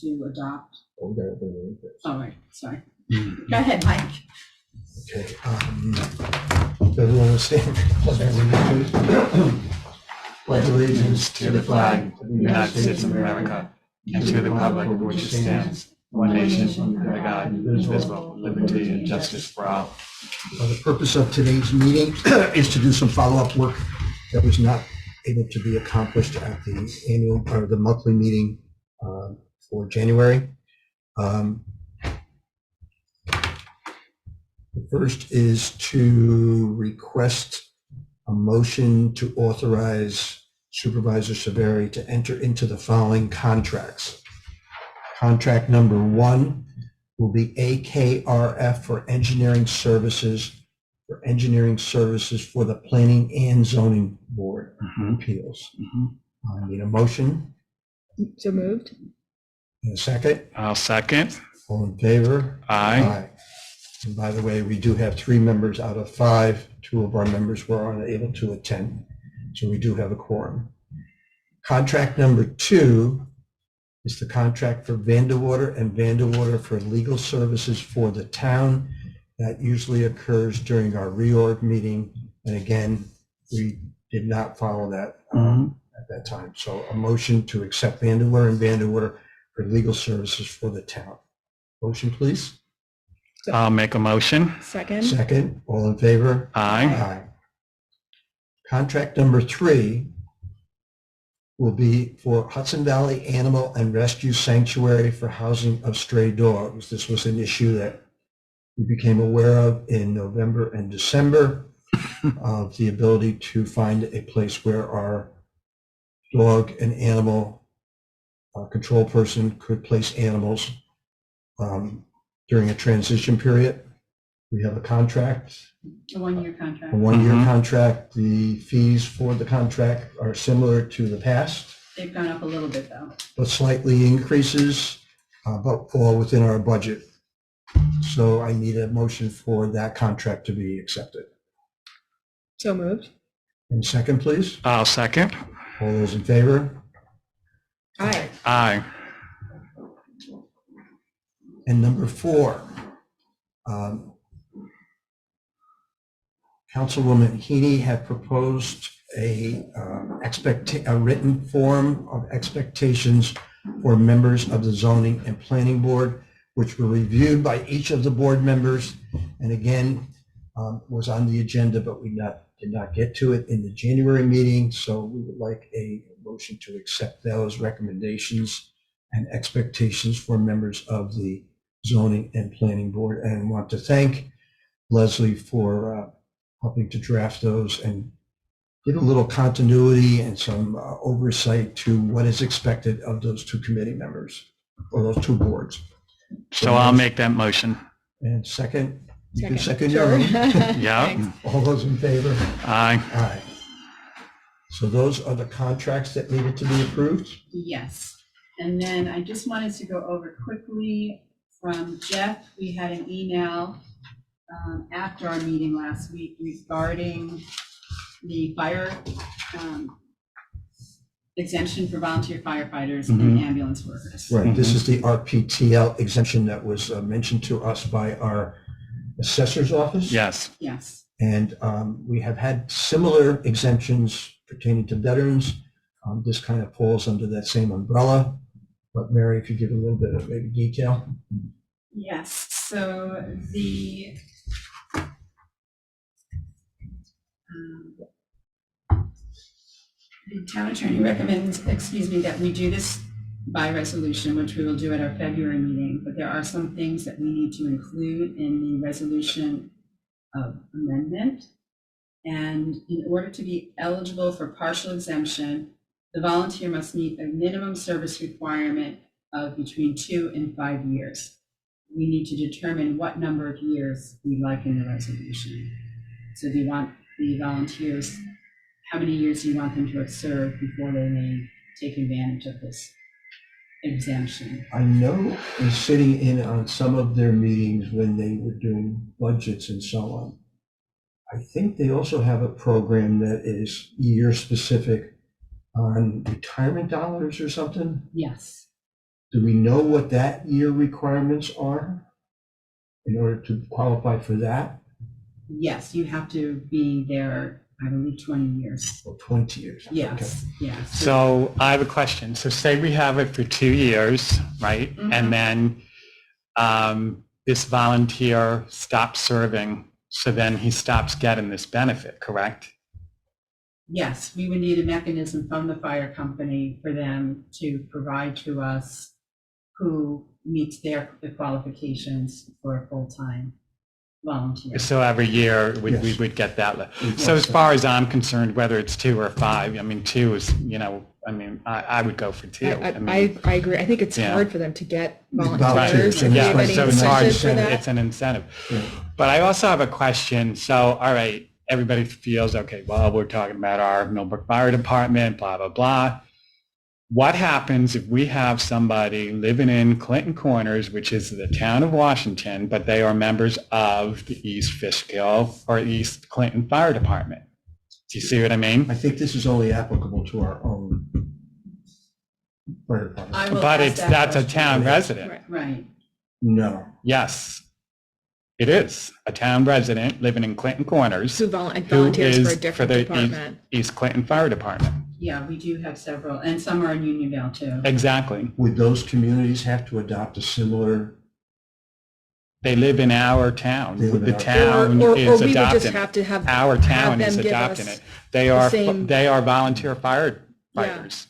to adopt. Oh, we got to name this. All right, sorry. Go ahead, Mike. Okay. Does everyone understand? Pledge allegiance to the flag of the United States of America and to the republic for which it stands, one nation, under God, indivisible, with liberty and justice for all. The purpose of today's meeting is to do some follow-up work that was not able to be accomplished at the annual or the monthly meeting for January. The first is to request a motion to authorize Supervisor Severi to enter into the following contracts. Contract number 1 will be AKRF for engineering services for the Planning and Zoning Board of Appeals. I need a motion. So moved. And a second. I'll second. All in favor? Aye. And by the way, we do have 3 members out of 5. 2 of our members were unable to attend, so we do have a quorum. Contract number 2 is the contract for Vanderwater and Vanderwater for legal services for the town. That usually occurs during our reorg meeting. And again, we did not follow that at that time. So a motion to accept Vanderwater and Vanderwater for legal services for the town. Motion, please. I'll make a motion. Second. Second, all in favor? Aye. Aye. Contract number 3 will be for Hudson Valley Animal and Rescue Sanctuary for housing of stray dogs. This was an issue that we became aware of in November and December of the ability to find a place where our dog and animal control person could place animals during a transition period. We have a contract. A 1-year contract. A 1-year contract. The fees for the contract are similar to the past, They've gone up a little bit though. but slightly increases, but fall within our budget. So I need a motion for that contract to be accepted. So moved. And second, please. I'll second. All those in favor? Aye. Aye. And number 4, Councilwoman Heaney had proposed a written form of expectations for members of the Zoning and Planning Board, which were reviewed by each of the board members, and again, was on the agenda, but we did not get to it in the January meeting, so we would like a motion to accept those recommendations and expectations for members of the Zoning and Planning Board, and want to thank Leslie for helping to draft those and give a little continuity and some oversight to what is expected of those 2 committee members or those 2 boards. So I'll make that motion. And second, you can Second. second your own. Yeah. Thanks. All those in favor? Aye. Aye. So those are the contracts that needed to be approved? Yes. And then I just wanted to go over quickly from Jeff. We had an email after our meeting last week regarding the fire exemption for volunteer firefighters and ambulance workers. Right, this is the RPTL exemption that was mentioned to us by our assessor's office. Yes. Yes. And we have had similar exemptions pertaining to veterans. This kind of falls under that same umbrella. But Mary, if you give a little bit of maybe detail. Yes, so the town attorney recommends, that we do this by resolution, which we will do at our February meeting, but there are some things that we need to include in the resolution of amendment. And in order to be eligible for partial exemption, the volunteer must meet a minimum service requirement of between 2 and 5 years. We need to determine what number of years we like in the resolution. So do you want the volunteers, how many years do you want them to have served before they may take advantage of this exemption? I know in sitting in on some of their meetings when they were doing budgets and so on, I think they also have a program that is year specific on retirement dollars or something. Yes. Do we know what that year requirements are in order to qualify for that? Yes, you have to be there, I believe, 20 years. Or 20 years? Okay. Yes, yes. So I have a question. So say we have it for 2 years, right? Mhm. And then this volunteer stops serving, so then he stops getting this benefit, correct? Yes, we would need a mechanism from the fire company for them to provide to us who meets the qualifications for a full-time volunteer. So every year we Yes. would get that. So as far as I'm concerned, whether it's 2 or 5, I mean, 2 is, I would go for 2. I agree. I think it's Yeah. hard for them to get Volunteers, volunteers. and Do you that's have why any it's so incentive nice. for that? It's an incentive. Yeah. But I also have a question. So, all right, everybody feels, okay, well, we're talking about our Millbrook Fire Department, blah, blah, blah. What happens if we have somebody living in Clinton Corners, which is the town of Washington, but they are members of the East Fishkill or East Clinton Fire Department? Do you see what I mean? I think this is only applicable to our own fire department. I will But ask that that's a question. town resident. Right. Right. No. Yes, it is. A town resident living in Clinton Corners Who who volunteers for is a different the department. East Clinton Fire Department. Yeah, we do have several, and some are in Unionville too. Exactly. Would those communities have to adopt a similar? They live in our town. They live in The our town Or is we would just adopting have it. to have. Our have town them is give adopting us it. They are same- volunteer firefighters.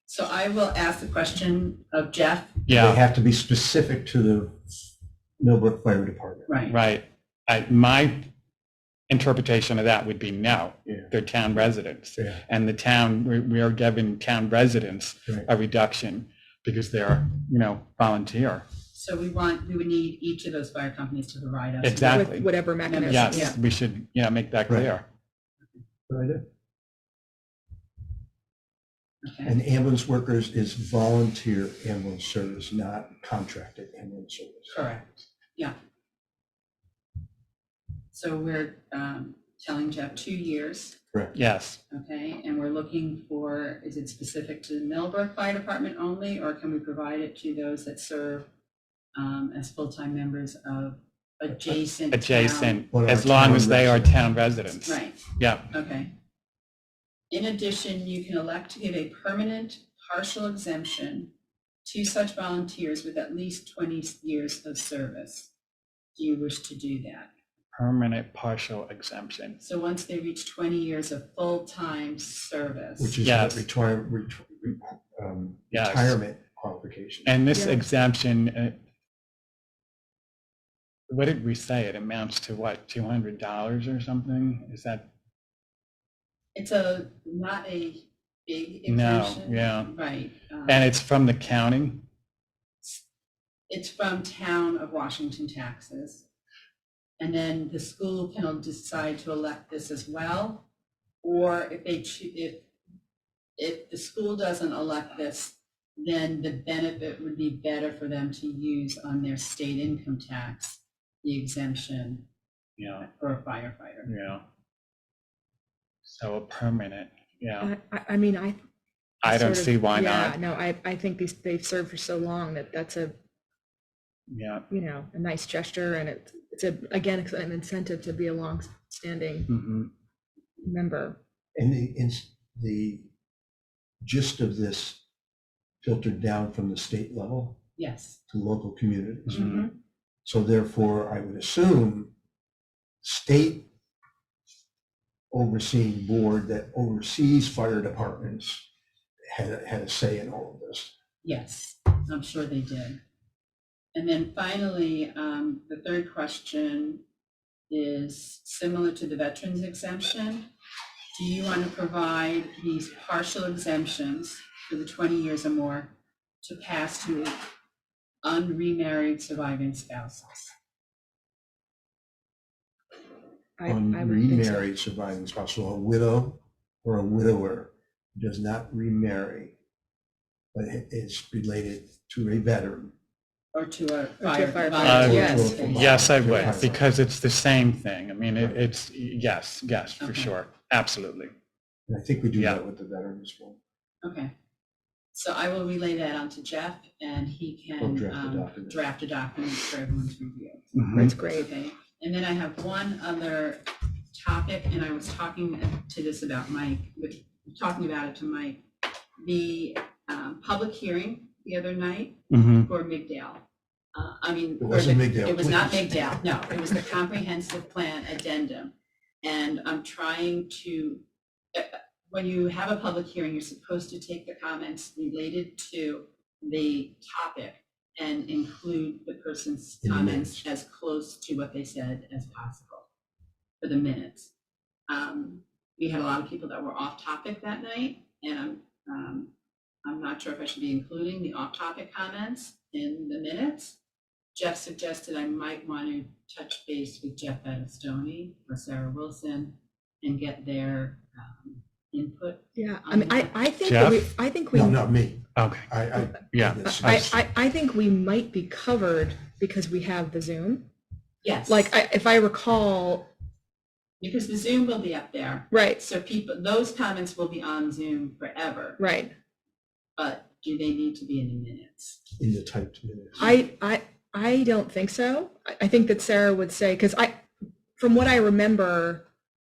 So I will ask the question of Jeff. They Yeah, have to be specific to the Millbrook Fire Department. Right. right. My interpretation of that would be no. Yeah. They're town residents. Yeah. And the town, we are giving town residents Right. a reduction because they're, volunteer. So we would need each of those fire companies to provide us. Exactly. With whatever mechanism. Yes, Yeah. we should, make that Right. clear. Right. Okay. And ambulance workers is volunteer ambulance service, not contracted ambulance service. Correct. Yeah. So we're telling Jeff 2 years, Correct. Yes. okay? And we're looking for, is it specific to the Millbrook Fire Department only, or can we provide it to those that serve as full-time members of adjacent town? Adjacent, What are as our long town as they are residents? town residents. Right, Yeah, okay. In addition, you can elect to give a permanent partial exemption to such volunteers with at least 20 years of service. Do you wish to do that? permanent partial exemption. So once they reach 20 years of full-time service. Which is Yes. a Yes. retirement qualification. And this Yeah. exemption, what did we say? It amounts to what, $200 or something? Is that, It's not a big No, exemption. yeah. Right. and it's from the county? It's from town of Washington taxes. And then the school can decide to elect this as well. Or if they if the school doesn't elect this, then the benefit would be better for them to use on their state income tax, the exemption Yeah, for a firefighter. yeah. So a permanent, yeah. I mean, I don't sort of- see why yeah, not. no, I think they've served for so long that's a, Yeah. a nice gesture, and it's again, it's an incentive to be a long-standing Mhm. member. And the gist of this filtered down from the state level Yes. to local communities. Mhm. So therefore, I would assume state overseeing board that oversees fire departments had a say in all of this. Yes, I'm sure they did. And then finally, the third question is similar to the veterans exemption. Do you want to provide these partial exemptions for the 20 years or more to pass to unremarried surviving spouses? I would think so. Unremarried surviving spouse, so a widow or a widower does not remarry, but is related to a veteran. Or to a firefighter, fire- yes. Yes, I would, Yes. because it's the same thing. I mean, it's, yes, for Okay. sure. Absolutely. And I think we do Yeah. that with the veterans one. Okay. So I will relay that on to Jeff, and he He'll can draft the document. draft a document for everyone's review. That's great. Okay, and then I have one other topic, and I was talking to this about Mike, talking about it to Mike. The public hearing the other night Mhm. for McDale. It wasn't McDale, It was not please. McDale, no, it was the comprehensive plan addendum. And I'm trying to, when you have a public hearing, you're supposed to take the comments related to the topic and include the person's In the comments as close to what they said as possible for the minutes. We had a lot of people that were off topic that night, and I'm not sure if I should be including the off-topic comments in the minutes. Jeff suggested I might want to touch base with Jeff Battistoni or Sarah Wilson and get their input. Yeah, I mean, I think Jeff? I think we, No, not me. Okay, yeah. I think we might be covered because we have the Zoom. Yes. Like, if I recall, Because the Zoom will be up there. right, So people, those comments will be on Zoom forever, right. but do they need to be in the minutes? In the typed minutes. I don't think so. I think that Sarah would say, because from what I remember,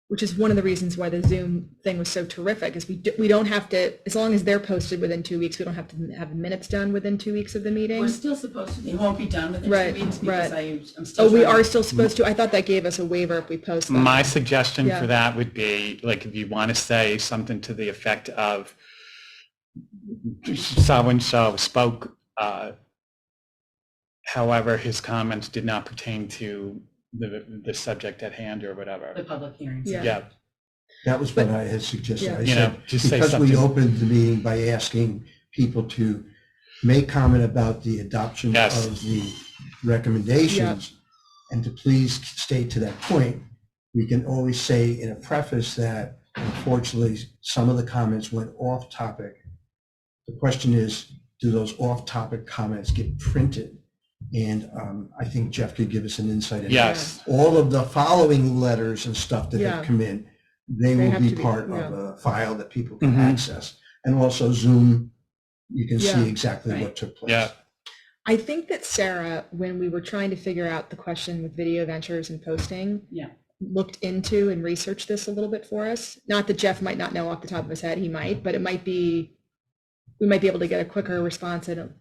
which is one of the reasons why the Zoom thing was so terrific, is we don't have to, as long as they're posted within 2 weeks, we don't have to have minutes done within 2 weeks of the meeting. We're still supposed to, it won't be done within Right, 2 weeks because right. I'm still. Oh, we trying are to- still supposed to? I thought that gave us a waiver if we post them. My suggestion Yeah. for that would be, like, if you want to say something to the effect of so-and-so spoke, however, his comments did not pertain to the subject at hand or whatever. The public hearings. Yeah. Yeah, That was what I had suggested. Yeah. I You know, said, just say because we something. opened the meeting by asking people to make comment about the adoption Yes. of the recommendations, and to please stay to that point, we can always say in a preface that unfortunately, some of the comments went off topic. The question is, do those off-topic comments get printed? And I think Jeff could give us an insight into yes, all of the following letters and stuff that Yeah. have come in. They They will have be to be, part yeah. of a file that people can Mhm. access. And also Zoom, you can Yeah. see exactly Right. what took place. yeah, I think that Sarah, when we were trying to figure out the question with Video Ventures and posting, Yeah. looked into and researched this a little bit for us. Not that Jeff might not know off the top of his head, he might, but it might be, we might be able to get a quicker response and,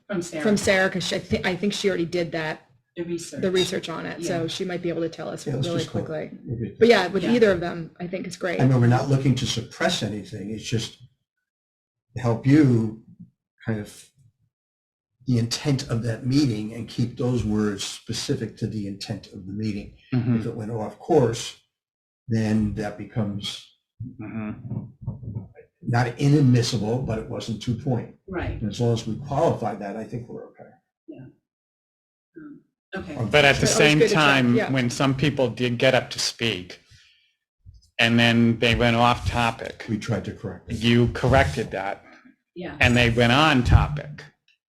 From Sarah. from Sarah, because I think she already did The research. the research on it, so Yeah. she might be able to tell us Yeah, let's really just go. quickly. We'll get But there. yeah, with Yeah. either of them, I think it's great. I mean, we're not looking to suppress anything. It's just to help you kind of the intent of that meeting and keep those words specific to the intent of the meeting. mhm, If it went off course, then that becomes mhm. not inadmissible, but it wasn't to point. Right, And as long as we qualify that, I think we're okay. okay. But at the Always same good to check, time, yeah. when some people did get up to speak and then they went off topic, We tried to correct it. you corrected that Yeah, and they went on topic.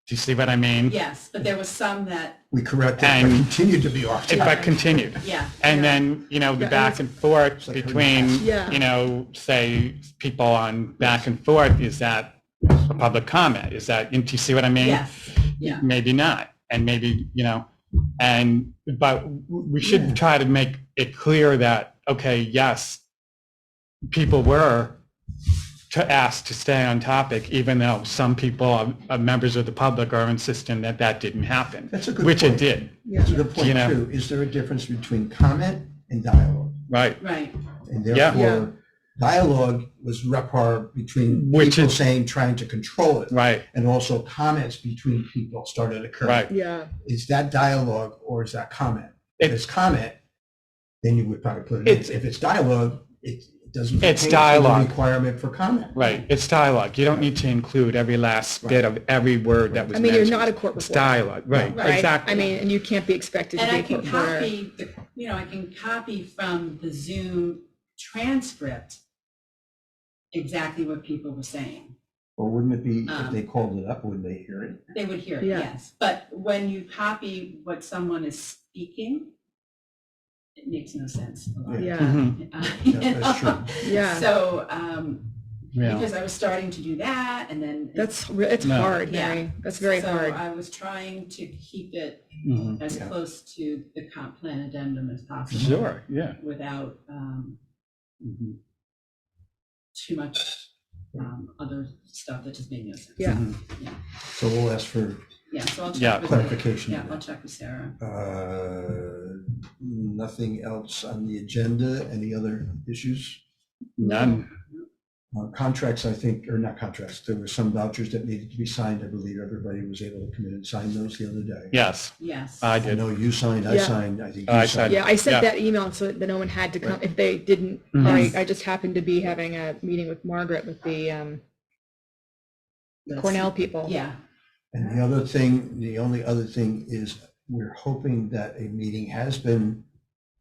Do you see what I mean? yes, but there was some that, We corrected, but And- continued to be off If I topic. continued. yeah. And yeah. then, the Yeah, back and forth It's like herding between, cats. Yeah. say, people on back and forth, is that a public comment? Is that, do you see what I mean? Yes, yeah. Maybe not. And maybe, but we should Yeah. try to make it clear that, okay, yes, people were asked to stay on topic, even though some people, members of the public, are insisting that that didn't happen, That's a good which point. it did, That's a good point You know. too. Is there a difference between comment and dialogue? right? Right, And Yeah. therefore, dialogue was repartee between Which people is- saying, trying to control it. Right, And also comments between people started occurring. right. Yeah, Is that dialogue or is that comment? If it's comment, then you would probably put it It's- in. If it's dialogue, it doesn't. It's pertain to the dialogue. Requirement for comment. Right, it's dialogue. You don't need to include every last bit of every word that was I mentioned. mean, you're not a court It's reporter, dialogue, right, Right. exactly. I mean, and you can't be expected to and be I a can court reporter. copy, I can copy from the Zoom transcript exactly what people were saying. Or wouldn't it be, if Um, they called it up, wouldn't they hear it? They would hear it, Yeah. yes. But when you copy what someone is speaking, it makes no sense. a lot of Yeah. Mhm. times. Yeah, that's true. Yeah. So Yeah. because I was starting to do that, and then. It's No. hard, Yeah. Mary. That's very So hard. I was trying to keep it Mhm. as Yeah. close to the comp plan addendum as possible. Sure, yeah. Without Mhm. too much other stuff that just made no sense. Yeah. Mhm. So we'll ask for Yeah, so I'll Yeah, check with. clarification. Yeah, I'll check with Sarah. Nothing else on the agenda? Any other issues? None. Contracts, I think, or not contracts, there were some vouchers that needed to be signed. I believe everybody was able to come in and sign those the other day. Yes, Yes. I I did. know you signed, I Yeah. signed, I think I you signed. signed. Yeah, I sent Yeah. that email so that no one had to come, Right. if they didn't, Mhm. I just happened to be having a meeting with Margaret with the That's- Cornell people. Yeah, And the other thing, the only other thing is we're hoping that a meeting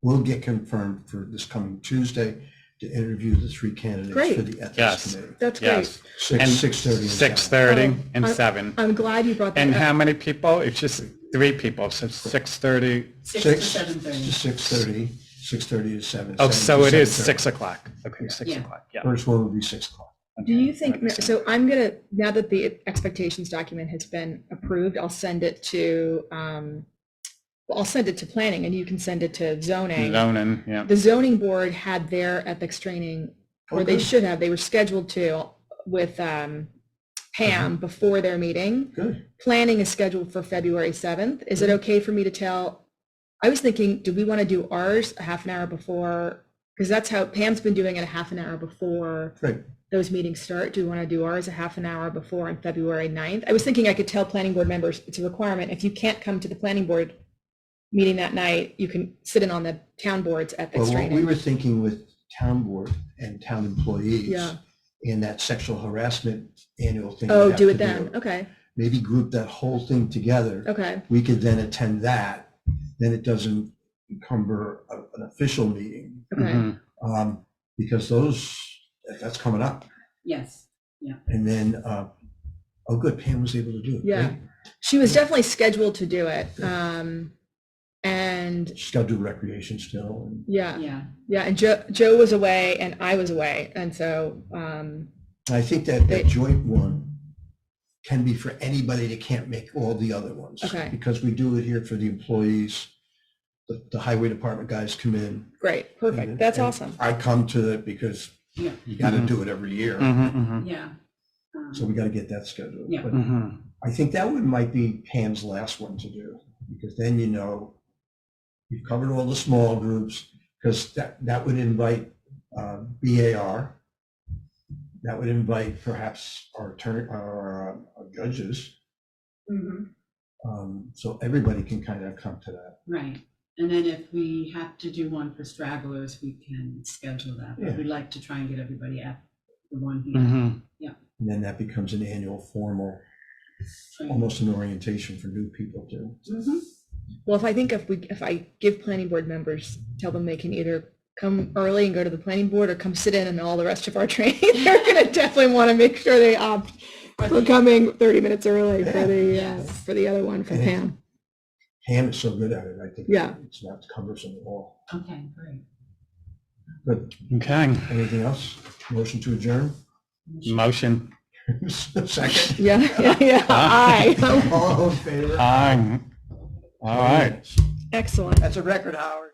will get confirmed for this coming Tuesday to interview the 3 candidates Great. for the ethics Yes. committee. That's great. Yes. 6:30. 6:30 Oh, and I- 7. I'm glad you brought that And up. how many people? It's just 3 people, so 6:30. 6 to 6 to 7:30. 6:30, 6:30 to 7. Oh, 7 so to it is 7:30. 6 o'clock. Okay, 6 Yeah. o'clock, yeah. First one will be 6 o'clock. Do you Okay, think, that makes sense. so I'm gonna, now that the expectations document has been approved, I'll send it to, I'll send it to planning and you can send it to zoning. Zoning, yeah. The zoning board had their ethics training, or they Okay. should have, they were scheduled to with Pam before their meeting. Good. Planning is scheduled for February 7th. Is it okay for me to tell? I was thinking, do we want to do ours a half an hour before? Because that's how Pam's been doing it, a half an hour before Great. those meetings start. Do we want to do ours a half an hour before on February 9th? I was thinking I could tell planning board members it's a requirement. If you can't come to the planning board meeting that night, you can sit in on the town board's ethics Well, what we training. were thinking with town board and town employees Yeah. in that sexual harassment annual thing. we Oh, have do to it then. Okay. Maybe group that whole thing together. Okay. We could then attend that. Then it doesn't encumber an official meeting. Okay. Mhm. Because that's coming up. Yes. And then, oh, good, Pam was able to do it. Yeah. Great. She was definitely scheduled to do it. And She's got to do recreation still. And yeah, Yeah. yeah. And Joe was away and I was away. And so, I think that They- joint one can be for anybody that can't make all the other ones. Okay. Because we do it here for the employees. The highway department guys come in. great. Perfect. and- That's and awesome. I come to it because Yeah. you got to Mhm. do it every year. Mhm, mhm, Yeah. So we got to get that scheduled. Yeah. But mhm. I think that one might be Pam's last one to do, because then you know you've covered all the small groups, because that would invite BAR. That would invite perhaps our attorney, our judges. Mhm. So everybody can kind of come to that. Right. And then if we have to do one for stragglers, we can schedule that. Yeah. But we'd like to try and get everybody at the one here. Mhm. And then that becomes an annual formal, almost an orientation for new people too. Mhm. Well, if I give planning board members, tell them they can either come early and go to the planning board or come sit in and all the rest of our training, they're going to definitely want to make sure they opt for coming 30 minutes early Yes. for the other one for And Pam. Pam is so good at it, I think. Yeah. It's not cumbersome at all. Okay, great. Good. Okay, Anything else? Motion to adjourn? motion. Second? Yeah. Aye. All in favor? Aye. All right. Excellent. That's a record, Howard.